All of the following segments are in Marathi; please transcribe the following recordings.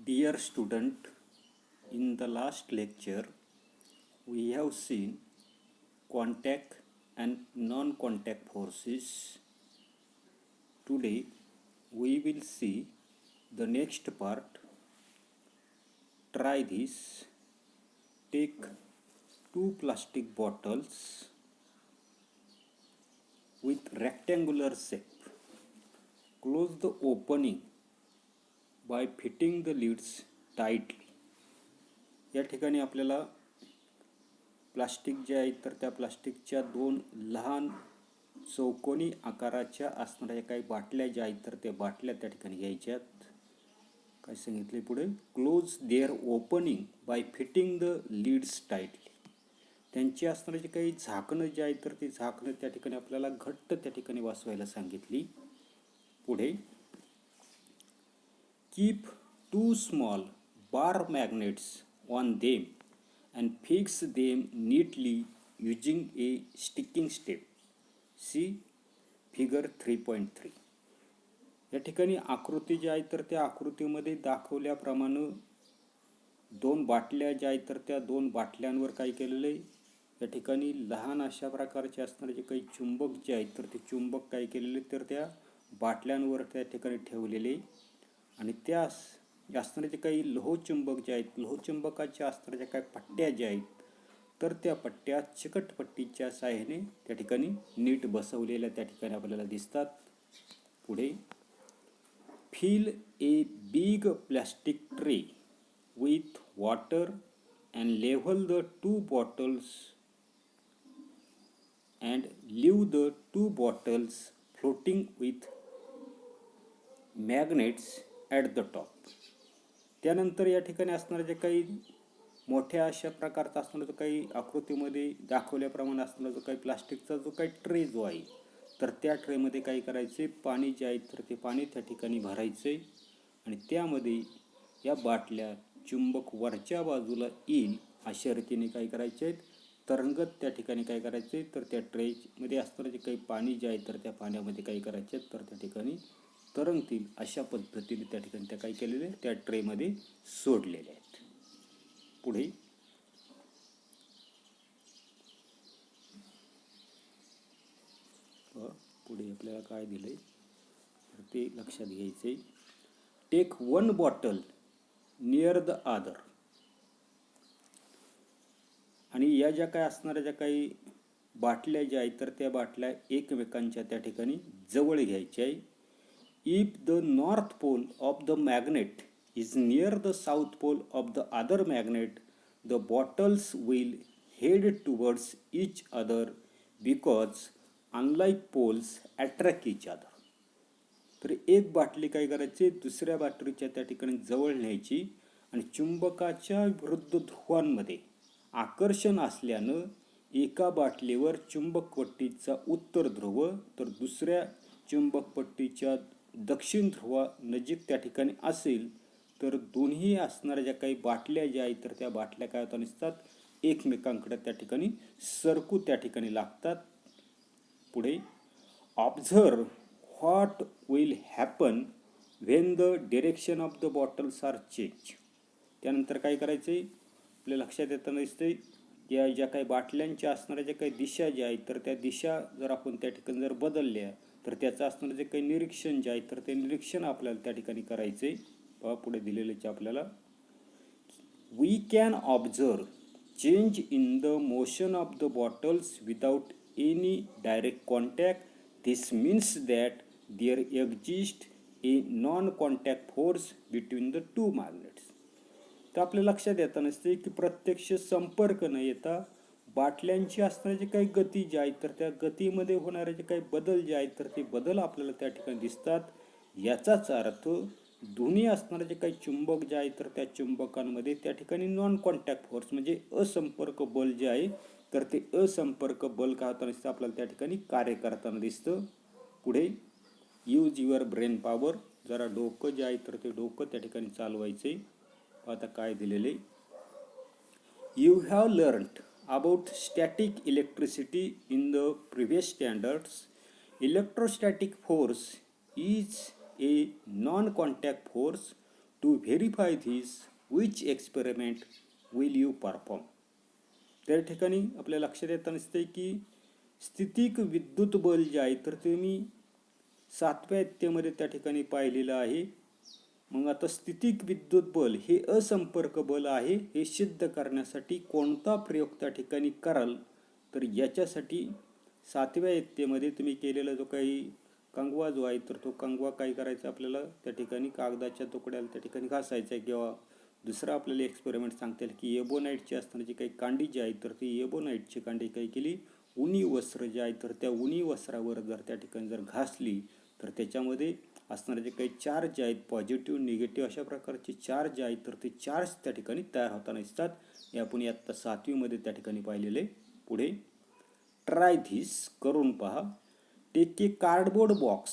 Dear student, in the last lecture, we have seen contact and non-contact forces. Today, we will see the next part. Try this. Take two plastic bottles with rectangular shape. Close the opening by fitting the lids tightly. या ठिकाणी आपल्याला प्लास्टिक जे आहे तर त्या प्लास्टिकच्या दोन लहान चौकोनी आकाराच्या असणाऱ्या काही बाटल्या ज्या आहेत तर त्या बाटल्या त्या ठिकाणी घ्यायच्यात. काय सांगितले पुढे? Close their opening by fitting the lids tightly. त्यांची असणारी काही झाकणं जे आहेत तर ती झाकणं त्या ठिकाणी आपल्याला घट्ट त्या ठिकाणी बसवायला सांगितली. पुढे keep two small bar magnets on them and fix them neatly using a sticking step. See figure 3.3. या ठिकाणी आकृती जी आहे तर त्या आकृतीमध्ये दाखवल्याप्रमाणे दोन बाटल्या ज्या आहेत तर त्या दोन बाटल्यांवर काय केलेलं आहे, या ठिकाणी लहान अशा प्रकारचे असणारे जे काही चुंबक जे आहेत तर ते चुंबक काय केलेले तर त्या बाटल्यांवर त्या ठिकाणी ठेवलेले आणि त्या असणारे काही लोहचुंबक जे आहेत लोहचुंबकाच्या असणाऱ्या काही पट्ट्या ज्या आहेत तर त्या पट्ट्या चिकटपट्टीच्या सहाय्याने त्या ठिकाणी नीट बसवलेल्या त्या ठिकाणी आपल्याला दिसतात. पुढे fill a big plastic tray with water and level the two bottles and leave the two bottles floating with magnets at the top. त्यानंतर या ठिकाणी असणारे जे काही मोठ्या अशा प्रकारचा असणारा जो काही आकृतीमध्ये दाखवल्याप्रमाणे असणारा जो काही प्लास्टिकचा जो काही ट्रे जो आहे तर त्या ट्रेमध्ये काय करायचे, पाणी जे आहे तर ते पाणी त्या ठिकाणी भरायचे आणि त्यामध्ये या बाटल्या चुंबक वरच्या बाजूला येईल अशा रीतीने काय करायचे आहेत, तरंगत त्या ठिकाणी काय करायचे तर त्या ट्रेमध्ये असणारे जे काही पाणी जे आहे तर त्या पाण्यामध्ये काय करायचे तर त्या ठिकाणी तरंगतील अशा पद्धतीने त्या ठिकाणी त्या काय केलेले त्या ट्रेमध्ये सोडलेले आहेत. पुढे आपल्याला काय दिलंय तर ते लक्षात घ्यायचे. Take one bottle near the other. आणि या ज्या काय असणाऱ्या ज्या काही बाटल्या ज्या आहेत तर त्या बाटल्या एकमेकांच्या त्या ठिकाणी जवळ घ्यायच्या आहे. If the north pole of the magnet is near the south pole of the other magnet, the bottles will head towards each other because unlike poles attract each other. तर एक बाटली काय करायची दुसऱ्या बाटलीच्या त्या ठिकाणी जवळ न्यायची आणि चुंबकाच्या विरुद्ध ध्रुवांमध्ये आकर्षण असल्यानं एका बाटलीवर चुंबकपट्टीचा उत्तर ध्रुव तर दुसऱ्या चुंबकपट्टीच्या दक्षिण ध्रुवा नजीक त्या ठिकाणी असेल तर दोन्ही असणाऱ्या ज्या काही बाटल्या ज्या आहेत तर त्या बाटल्या काय होता नसतात एकमेकांकडे त्या ठिकाणी सरकू त्या ठिकाणी लागतात. पुढे observe what will happen when the direction of the bottles are change. त्यानंतर काय करायचे आपल्या लक्षात येताना दिसते या ज्या काही बाटल्यांच्या असणाऱ्या ज्या काही दिशा ज्या आहेत तर त्या दिशा जर आपण त्या ठिकाणी जर बदलल्या तर त्याचं असणारं जे काही निरीक्षण जे आहे तर ते निरीक्षण आपल्याला त्या ठिकाणी करायचे. पुढे दिलेले आपल्याला we can observe change in the motion of the bottles without any direct contact. This means that there exist a non contact force between the two magnets. तर आपल्या लक्षात येता नसते की प्रत्यक्ष संपर्क न येता बाटल्यांची असणारी जे काही गती जी आहे तर त्या गतीमध्ये होणारे जे काही बदल जे आहेत तर ते बदल आपल्याला त्या ठिकाणी दिसतात. याचाच अर्थ दोन्ही असणारे जे काही चुंबक जे आहेत तर त्या चुंबकांमध्ये त्या ठिकाणी नॉन कॉन्टॅक्ट फोर्स म्हणजे असंपर्क बल जे आहे तर ते असंपर्क बल काय होताना दिसतं आपल्याला त्या ठिकाणी कार्य करताना दिसतं. पुढे यूज युअर ब्रेन पॉवर. जरा डोकं जे आहे तर ते डोकं त्या ठिकाणी चालवायचे. आता काय दिलेले you have learned about static electricity in the previous standards. Electrostatic force is a non-contact force to verify this which experiment will you perform. त्या ठिकाणी आपल्या लक्षात येताना दिसते की स्थितिक विद्युत बल जे आहे तर ते मी 7व्या इयत्तेमध्ये त्या ठिकाणी पाहिलेलं आहे. मग आता स्थितिक विद्युत बल हे असंपर्क बल आहे हे सिद्ध करण्यासाठी कोणता प्रयोग त्या ठिकाणी कराल, तर याच्यासाठी 7व्या इयत्तेमध्ये तुम्ही केलेला जो काही कंगवा जो आहे तर तो कंगवा काय करायचा आपल्याला त्या ठिकाणी कागदाच्या तुकड्याला त्या ठिकाणी घासायचा आहे. किंवा दुसरा आपल्याला एक्सपेरिमेंट सांगता येईल की एबोनाईटची असताना जी काही कांडी जी आहे तर ती एबोनाईटची कांडी काय केली, उनी वस्त्र जे आहे तर त्या उनी वस्त्रावर जर त्या ठिकाणी जर घासली तर त्याच्यामध्ये असणारे जे काही चार्ज आहेत पॉझिटिव्ह निगेटिव्ह अशा प्रकारचे चार्ज आहेत तर ते चार्ज त्या ठिकाणी तयार होताना दिसतात. हे आपण आत्ता 7वीमध्ये त्या ठिकाणी पाहिलेले. पुढे ट्राय धिस करून पहा. Take a cardboard box,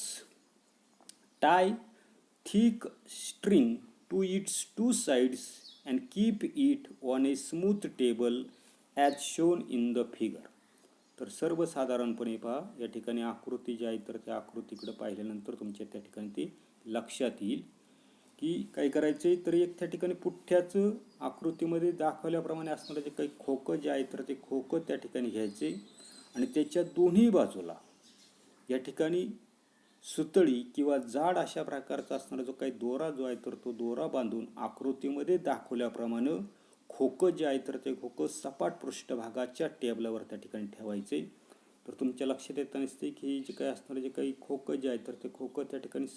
tie thick string to its 2 sides and keep it on a smooth table as shown in the figure. तर सर्वसाधारणपणे पहा या ठिकाणी आकृती जी आहे तर त्या आकृतीकडे पाहिल्यानंतर तुमच्या त्या ठिकाणी ते लक्षात येईल की काय करायचे. तर एक त्या ठिकाणी पुठ्ठ्याचं आकृतीमध्ये दाखवल्याप्रमाणे असणारे जे काही खोकं जे आहे तर ते खोकं त्या ठिकाणी घ्यायचे आणि त्याच्या दोन्ही बाजूला या ठिकाणी सुतळी किंवा जाड अशा प्रकारचा असणारा जो काही दोरा जो आहे तर तो दोरा बांधून आकृतीमध्ये दाखवल्याप्रमाणे खोकं जे आहे तर ते खोकं सपाट पृष्ठभागाच्या टेबलावर त्या ठिकाणी ठेवायचे. तर तुमच्या लक्षात येताना दिसते की जे काही असणारे जे काही खोकं जे आहे तर ते खोकं त्या ठिकाणी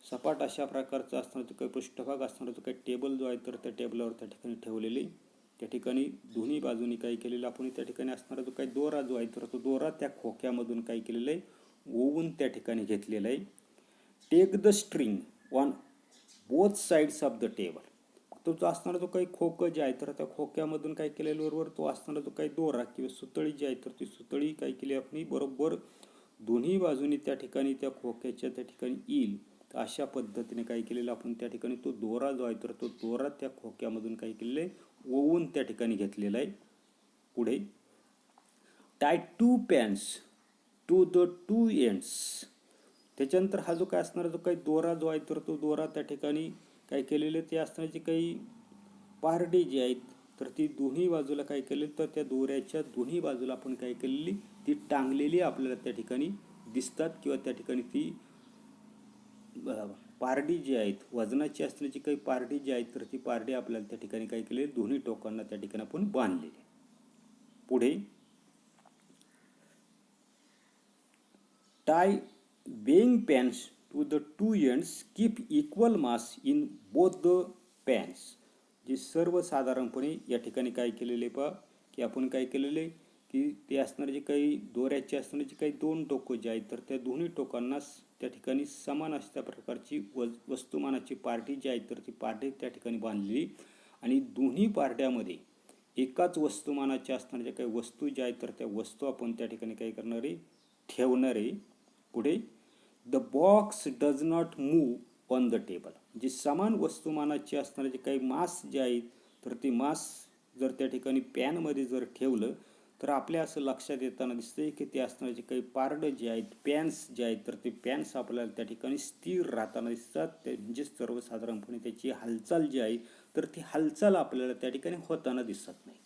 सपाट अशा प्रकारचं असणारं जे काही पृष्ठभाग असणारा जो काही टेबल जो आहे तर त्या टेबलावर त्या ठिकाणी ठेवलेले. त्या ठिकाणी दोन्ही बाजूनी काय केलेलं आपण त्या ठिकाणी असणारा जो काही दोरा जो आहे तर तो दोरा त्या खोक्यामधून काय केलेलं आहे, ओवून त्या ठिकाणी घेतलेलं आहे. Take the string on both sides of the table. तो जो असणारा जो काही खोकं जे आहे तर त्या खोक्यामधून काय केलेलं बरोबर तो असणारा जो काही दोरा किंवा सुतळी जी आहे तर ती सुतळी काय केली आपण बरोबर दोन्ही बाजूनी त्या ठिकाणी त्या खोक्याच्या त्या ठिकाणी येईल. तर अशा पद्धतीने काय केलेलं आपण त्या ठिकाणी तो दोरा जो आहे तर तो दोरा त्या खोक्यामधून काय केलेलं आहे, ओवून त्या ठिकाणी घेतलेला आहे. पुढे tie 2 pins to the 2 ends. त्याच्यानंतर हा जो काय असणारा जो काही दोरा जो आहे तर तो दोरा त्या ठिकाणी काय केलेलं ते असणारी काही पारडी जी आहेत तर ती दोन्ही बाजूला काय केलेली तर त्या दोऱ्याच्या दोन्ही बाजूला आपण काय केलेली ती टांगलेली आपल्याला त्या ठिकाणी दिसतात. किंवा त्या ठिकाणी ती पारडी जी आहेत वजनाची असण्याची काही पारडी जी आहेत तर ती पारडी आपल्याला त्या ठिकाणी काय केली दोन्ही टोकांना त्या ठिकाणी आपण बांधलेली. पुढे tie weighing pans to the 2 ends, keep equal mass in both the pans. जे सर्वसाधारणपणे या ठिकाणी काय केलेले पहा की आपण काय केलेले की ते असणारे जे काही दोऱ्याचे असणारे जे काही 2 टोकं जे आहेत तर त्या दोन्ही टोकांना त्या ठिकाणी समान अशा प्रकारची वस्तुमानाची पार्टी जी आहे तर ती पार्टी त्या ठिकाणी बांधलेली आणि दोन्ही पार्ट्यामध्ये एकाच वस्तुमानाच्या असणाऱ्या ज्या काही वस्तू ज्या आहेत तर त्या वस्तू आपण त्या ठिकाणी काय करणार आहे, ठेवणार आहे. पुढे the box does not move on the table. जे समान वस्तुमानाचे असणारे जे काही मास जे आहेत तर ते मास जर त्या ठिकाणी पॅनमध्ये जर ठेवलं तर आपल्या असं लक्षात येताना दिसतंय की ते असणारे जे काही पारडं जे आहेत पॅन्स जे आहेत तर ते पॅन्स आपल्याला त्या ठिकाणी स्थिर राहताना दिसतात. ते म्हणजे सर्वसाधारणपणे त्याची हालचाल जी आहे तर ती हालचाल आपल्याला त्या ठिकाणी होताना दिसत नाही.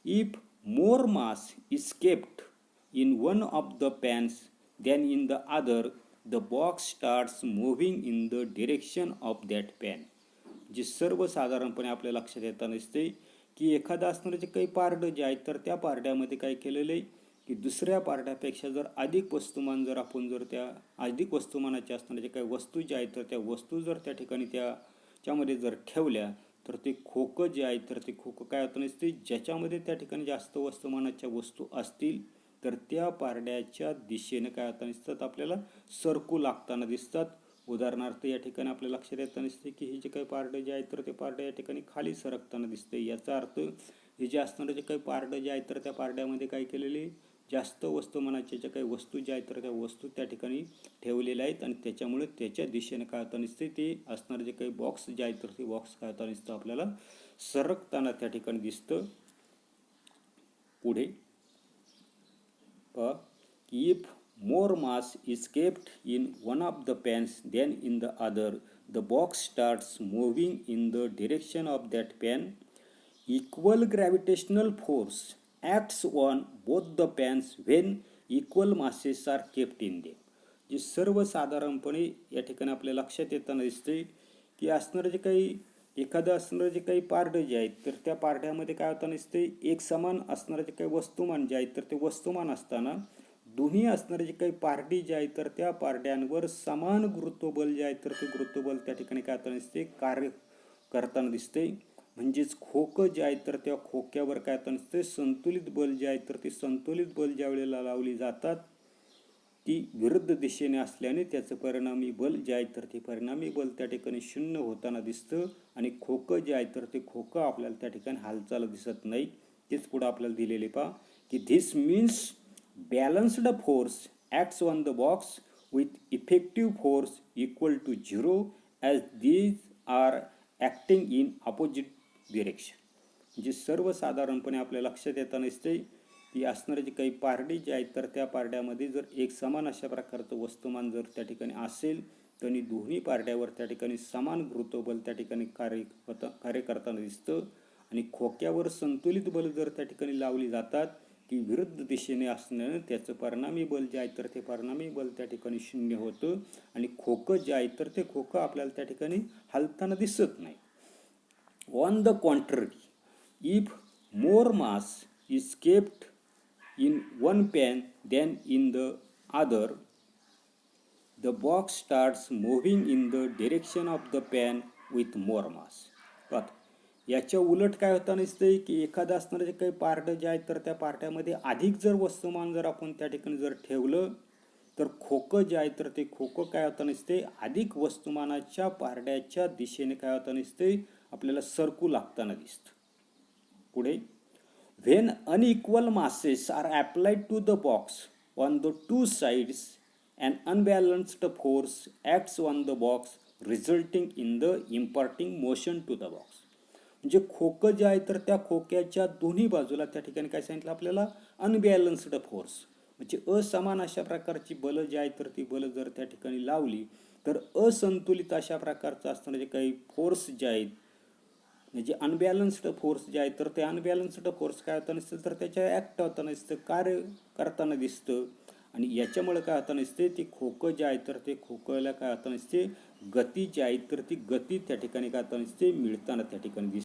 If more mass is kept in one of the pens then in the other the box starts moving in the direction of that pan. जे सर्वसाधारणपणे आपल्या लक्षात येताना दिसते की एखादा असणारे जे काही पारडं जे आहेत तर त्या पारड्यामध्ये काय केलेलं आहे की दुसऱ्या पारड्यापेक्षा जर अधिक वस्तुमान जर आपण जर त्या अधिक वस्तुमानाच्या असणाऱ्या जे काही वस्तू ज्या आहेत तर त्या वस्तू जर त्या ठिकाणी त्याच्यामध्ये जर ठेवल्या तर ते खोकं जे आहेत तर ते खोकं काय होतं नसते ज्याच्यामध्ये त्या ठिकाणी जास्त वस्तुमानाच्या वस्तू असतील तर त्या पारड्याच्या दिशेने काय होताना दिसतात आपल्याला सरकू लागताना दिसतात. उदाहरणार्थ या ठिकाणी आपल्या लक्षात येताना दिसते की हे जे काही पारडे जे आहेत तर ते पारडे या ठिकाणी खाली सरकताना दिसते. याचा अर्थ हे जे असणारे जे काही पारडे जे आहेत तर त्या पारड्यामध्ये काय केलेले जास्त वस्तुमानाच्या ज्या काही वस्तू ज्या आहेत तर त्या वस्तू त्या ठिकाणी ठेवलेल्या आहेत आणि त्याच्यामुळे त्याच्या दिशेने काय होताना दिसते ते असणारे जे काही बॉक्स जे आहेत तर ते बॉक्स काय होताना दिसतं आपल्याला सरकताना त्या ठिकाणी दिसतं. पुढे if more mass is kept in one of the pans than in the other, the box starts moving in the direction of that pen, equal gravitational force acts on both the pans when equal masses are kept in them. जे सर्वसाधारणपणे या ठिकाणी आपल्या लक्षात येताना दिसते की असणारे जे काही एखादं असणारं जे काही पारडं जे आहेत तर त्या पारड्यामध्ये काय होताना दिसते, एक समान असणारं जे काही वस्तुमान जे आहेत तर ते वस्तुमान असताना दोन्ही असणारे जे काही पारडी जे आहेत तर त्या पारड्यांवर समान गुरुत्वबल जे आहे तर ते गुरुत्वबल त्या ठिकाणी काय होताना दिसते, कार्य करताना दिसते. म्हणजेच खोकं जे आहे तर त्या खोक्यावर काय होताना दिसते, संतुलित बल जे आहे तर ते संतुलित बल ज्या वेळेला लावली जातात ती विरुद्ध दिशेने असल्याने त्याचं परिणामी बल जे आहे तर ते परिणामी बल त्या ठिकाणी शून्य होताना दिसतं आणि खोकं जे आहे तर ते खोकं आपल्याला त्या ठिकाणी हालचाल दिसत नाही. तेच पुढे आपल्याला दिलेले पहा की this means balanced force acts on the box with effective force equal to 0 as these are acting in opposite direction. म्हणजे सर्वसाधारणपणे आपल्या लक्षात येताना दिसते की असणारे जे काही पारडी जे आहेत तर त्या पारड्यामध्ये जर एक समान अशा प्रकारचं वस्तुमान जर त्या ठिकाणी असेल तर दोन्ही पारड्यावर त्या ठिकाणी समान गुरुत्वबल त्या ठिकाणी कार्य करताना दिसतं आणि खोक्यावर संतुलित बल जर त्या ठिकाणी लावली जातात की विरुद्ध दिशेने असण्यानं त्याचं परिणामी बल जे आहे तर ते परिणामी बल त्या ठिकाणी शून्य होतं आणि खोकं जे आहे तर ते खोकं आपल्याला त्या ठिकाणी हलताना दिसत नाही. On the contrary, if more mass is kept in one pan than in the other, the box starts moving in the direction of the pan with more mass. याच्या उलट काय होताना दिसतंय की एखादं असणारं जे काही पारडं जे आहे तर त्या पारड्यामध्ये अधिक जर वस्तुमान जर आपण त्या ठिकाणी जर ठेवलं तर खोकं जे आहे तर ते खोकं काय होताना दिसते, अधिक वस्तुमानाच्या पारड्याच्या दिशेने काय होताना दिसते, आपल्याला सरकू लागताना दिसतं. पुढे when unequal masses are applied to the box on the two sides, an unbalanced force acts on the box resulting in the imparting motion to the box. म्हणजे खोकं जे आहे तर त्या खोक्याच्या दोन्ही बाजूला त्या ठिकाणी काय सांगितलं आपल्याला, अनबॅलन्स्ड फोर्स म्हणजे असमान अशा प्रकारची बलं जी आहे तर ती बलं जर त्या ठिकाणी लावली तर असंतुलित अशा प्रकारचं असताना जे काही फोर्स जे आहेत म्हणजे अनबॅलन्स्ड फोर्स जे आहे तर ते अनबॅलन्स्ड फोर्स काय होताना दिसतं तर त्याच्या ॲक्ट होताना दिसतं, कार्य करताना दिसतं आणि याच्यामुळे काय होताना दिसते, ती खोकं जे आहे तर ते खोकंला काय होताना दिसते, गती जी आहे तर ती गती त्या ठिकाणी काय होताना दिसते, मिळताना त्या ठिकाणी दिसते.